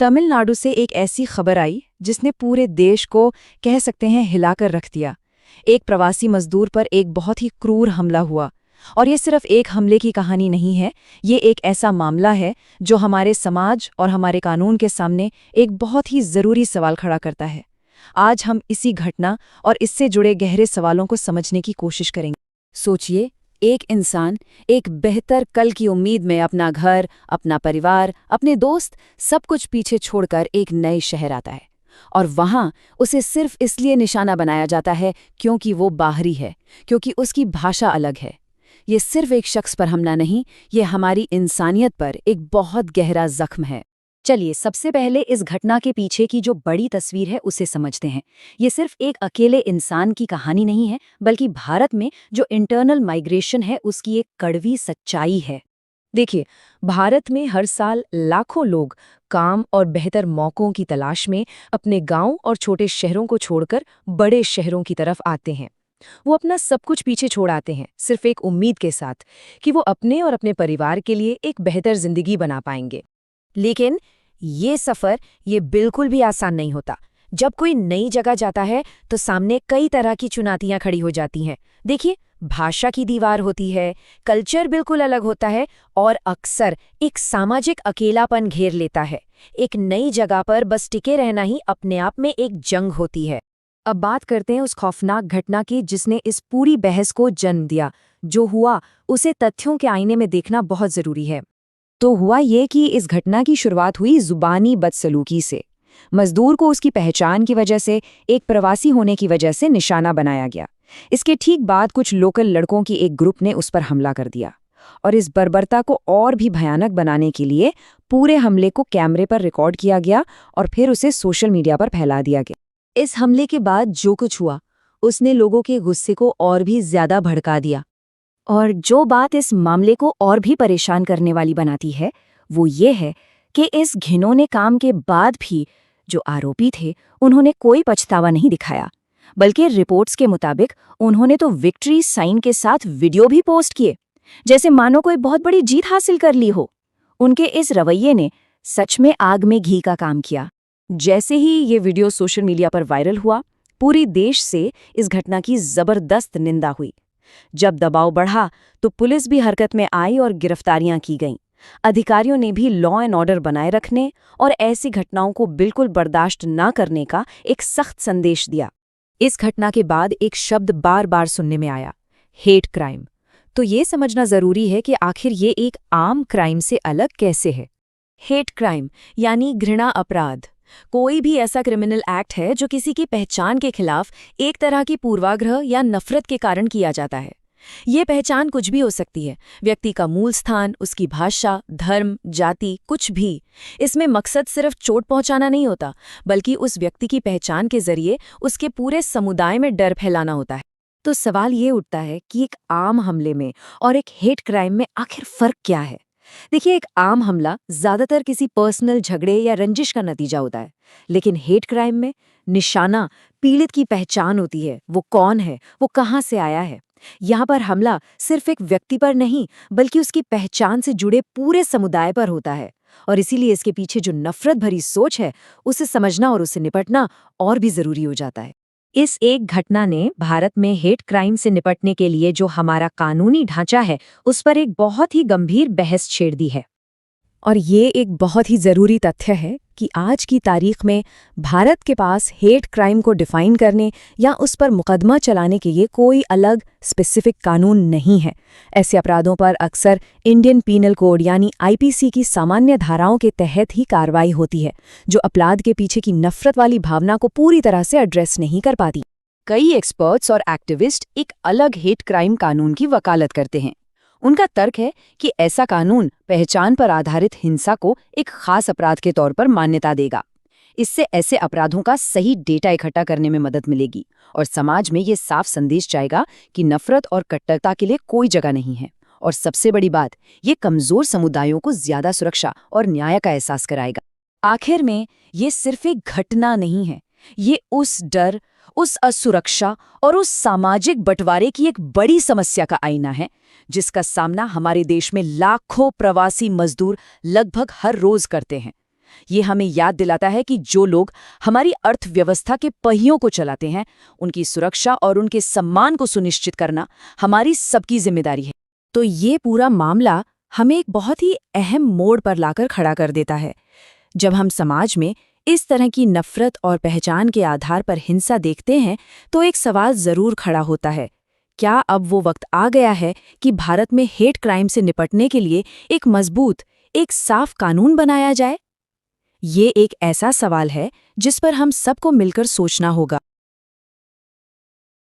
तमिलनाडु से एक ऐसी खबर आई जिसने पूरे देश को कह सकते हैं हिलाकर रख दिया। एक प्रवासी मजदूर पर एक बहुत ही क्रूर हमला हुआ। और ये सिर्फ एक हमले की कहानी नहीं है, ये एक ऐसा मामला है जो हमारे समाज और हमारे कानून के सामने एक बहुत ही ज़रूरी सवाल खड़ा करता है। आज हम इसी घटना और इससे जुड़े गहरे सवालों को समझने की कोशिश करेंगे। सोचिए, एक इंसान एक बेहतर कल की उम्मीद में अपना घर, अपना परिवार, अपने दोस्त सब कुछ पीछे छोड़कर एक नए शहर आता है। और वहाँ उसे सिर्फ इसलिए निशाना बनाया जाता है क्योंकि वो बाहरी है, क्योंकि उसकी भाषा अलग है। ये सिर्फ एक शख्स पर हमला नहीं, ये हमारी इंसानियत पर एक बहुत गहरा जख्म है। चलिए सबसे पहले इस घटना के पीछे की जो बड़ी तस्वीर है उसे समझते हैं। ये सिर्फ एक अकेले इंसान की कहानी नहीं है, बल्कि भारत में जो इंटरनल माइग्रेशन है उसकी एक कड़वी सच्चाई है। देखिए, भारत में हर साल लाखों लोग काम और बेहतर मौक़ों की तलाश में अपने गांव और छोटे शहरों को छोड़कर बड़े शहरों की तरफ आते हैं। वो अपना सब कुछ पीछे छोड़ आते हैं, सिर्फ एक उम्मीद के साथ कि वो अपने और अपने परिवार के लिए एक बेहतर जिंदगी बना पाएंगे। लेकिन ये सफ़र ये बिल्कुल भी आसान नहीं होता। जब कोई नई जगह जाता है तो सामने कई तरह की चुनौतियां खड़ी हो जाती हैं। देखिए, भाषा की दीवार होती है, कल्चर बिल्कुल अलग होता है और अक्सर एक सामाजिक अकेलापन घेर लेता है। एक नई जगह पर बस टिके रहना ही अपने आप में एक जंग होती है। अब बात करते हैं उस खौफनाक घटना की जिसने इस पूरी बहस को जन्म दिया। जो हुआ उसे तथ्यों के आईने में देखना बहुत ज़रूरी है। तो हुआ ये कि इस घटना की शुरुआत हुई ज़ुबानी बदसलूकी से। मजदूर को उसकी पहचान की वजह से, एक प्रवासी होने की वजह से निशाना बनाया गया। इसके ठीक बाद कुछ लोकल लड़कों की एक ग्रुप ने उस पर हमला कर दिया। और इस बर्बरता को और भी भयानक बनाने के लिए पूरे हमले को कैमरे पर रिकॉर्ड किया गया और फिर उसे सोशल मीडिया पर फैला दिया गया। इस हमले के बाद जो कुछ हुआ उसने लोगों के गुस्से को और भी ज्यादा भड़का दिया। और जो बात इस मामले को और भी परेशान करने वाली बनाती है वो ये है कि इस घिनौने काम के बाद भी जो आरोपी थे उन्होंने कोई पछतावा नहीं दिखाया, बल्कि रिपोर्ट्स के मुताबिक उन्होंने तो विक्ट्री साइन के साथ वीडियो भी पोस्ट किए, जैसे मानो कोई बहुत बड़ी जीत हासिल कर ली हो। उनके इस रवैये ने सच में आग में घी का काम किया। जैसे ही ये वीडियो सोशल मीडिया पर वायरल हुआ, पूरे देश से इस घटना की जबरदस्त निंदा हुई। जब दबाव बढ़ा तो पुलिस भी हरकत में आई और गिरफ्तारियां की गईं। अधिकारियों ने भी लॉ एंड ऑर्डर बनाए रखने और ऐसी घटनाओं को बिल्कुल बर्दाश्त न करने का एक सख्त संदेश दिया। इस घटना के बाद एक शब्द बार बार सुनने में आया, हेट क्राइम। तो ये समझना जरूरी है कि आखिर ये एक आम क्राइम से अलग कैसे है। हेट क्राइम यानी घृणा अपराध कोई भी ऐसा क्रिमिनल एक्ट है जो किसी की पहचान के खिलाफ एक तरह की पूर्वाग्रह या नफरत के कारण किया जाता है। ये पहचान कुछ भी हो सकती है, व्यक्ति का मूल स्थान, उसकी भाषा, धर्म, जाति, कुछ भी। इसमें मकसद सिर्फ चोट पहुंचाना नहीं होता, बल्कि उस व्यक्ति की पहचान के जरिए उसके पूरे समुदाय में डर फैलाना होता है। तो सवाल ये उठता है कि एक आम हमले में और एक हेट क्राइम में आखिर फर्क क्या है। देखिए, एक आम हमला ज्यादातर किसी पर्सनल झगड़े या रंजिश का नतीजा होता है, लेकिन हेट क्राइम में निशाना पीड़ित की पहचान होती है। वो कौन है, वो कहाँ से आया है। यहाँ पर हमला सिर्फ एक व्यक्ति पर नहीं, बल्कि उसकी पहचान से जुड़े पूरे समुदाय पर होता है। और इसीलिए इसके पीछे जो नफरत भरी सोच है उसे समझना और उससे निपटना और भी जरूरी हो जाता है। इस एक घटना ने भारत में हेट क्राइम से निपटने के लिए जो हमारा कानूनी ढांचा है उस पर एक बहुत ही गंभीर बहस छेड़ दी है। और ये एक बहुत ही ज़रूरी तथ्य है कि आज की तारीख में भारत के पास हेट क्राइम को डिफाइन करने या उस पर मुकदमा चलाने के लिए कोई अलग स्पेसिफिक कानून नहीं है। ऐसे अपराधों पर अक्सर इंडियन पीनल कोड यानी आईपीसी की सामान्य धाराओं के तहत ही कार्रवाई होती है, जो अपराध के पीछे की नफरत वाली भावना को पूरी तरह से एड्रेस नहीं कर पाती। कई एक्सपर्ट्स और एक्टिविस्ट एक अलग हेट क्राइम कानून की वकालत करते हैं। उनका तर्क है कि ऐसा कानून पहचान पर आधारित हिंसा को एक खास अपराध के तौर पर मान्यता देगा। इससे ऐसे अपराधों का सही डेटा इकट्ठा करने में मदद मिलेगी और समाज में ये साफ संदेश जाएगा कि नफरत और कट्टरता के लिए कोई जगह नहीं है। और सबसे बड़ी बात, ये कमजोर समुदायों को ज्यादा सुरक्षा और न्याय का एहसास कराएगा। आखिर में ये सिर्फ एक घटना नहीं है, ये उस डर, उस असुरक्षा और उस सामाजिक बंटवारे की एक बड़ी समस्या का आईना है जिसका सामना हमारे देश में लाखों प्रवासी मजदूर लगभग हर रोज करते हैं। ये हमें याद दिलाता है कि जो लोग हमारी अर्थव्यवस्था के पहियों को चलाते हैं, उनकी सुरक्षा और उनके सम्मान को सुनिश्चित करना हमारी सबकी जिम्मेदारी है। तो ये पूरा मामला हमें एक बहुत ही अहम मोड़ पर लाकर खड़ा कर देता है। जब हम समाज में इस तरह की नफरत और पहचान के आधार पर हिंसा देखते हैं तो एक सवाल जरूर खड़ा होता है, क्या अब वो वक्त आ गया है कि भारत में हेट क्राइम से निपटने के लिए एक मजबूत, एक साफ कानून बनाया जाए? ये एक ऐसा सवाल है जिस पर हम सबको मिलकर सोचना होगा।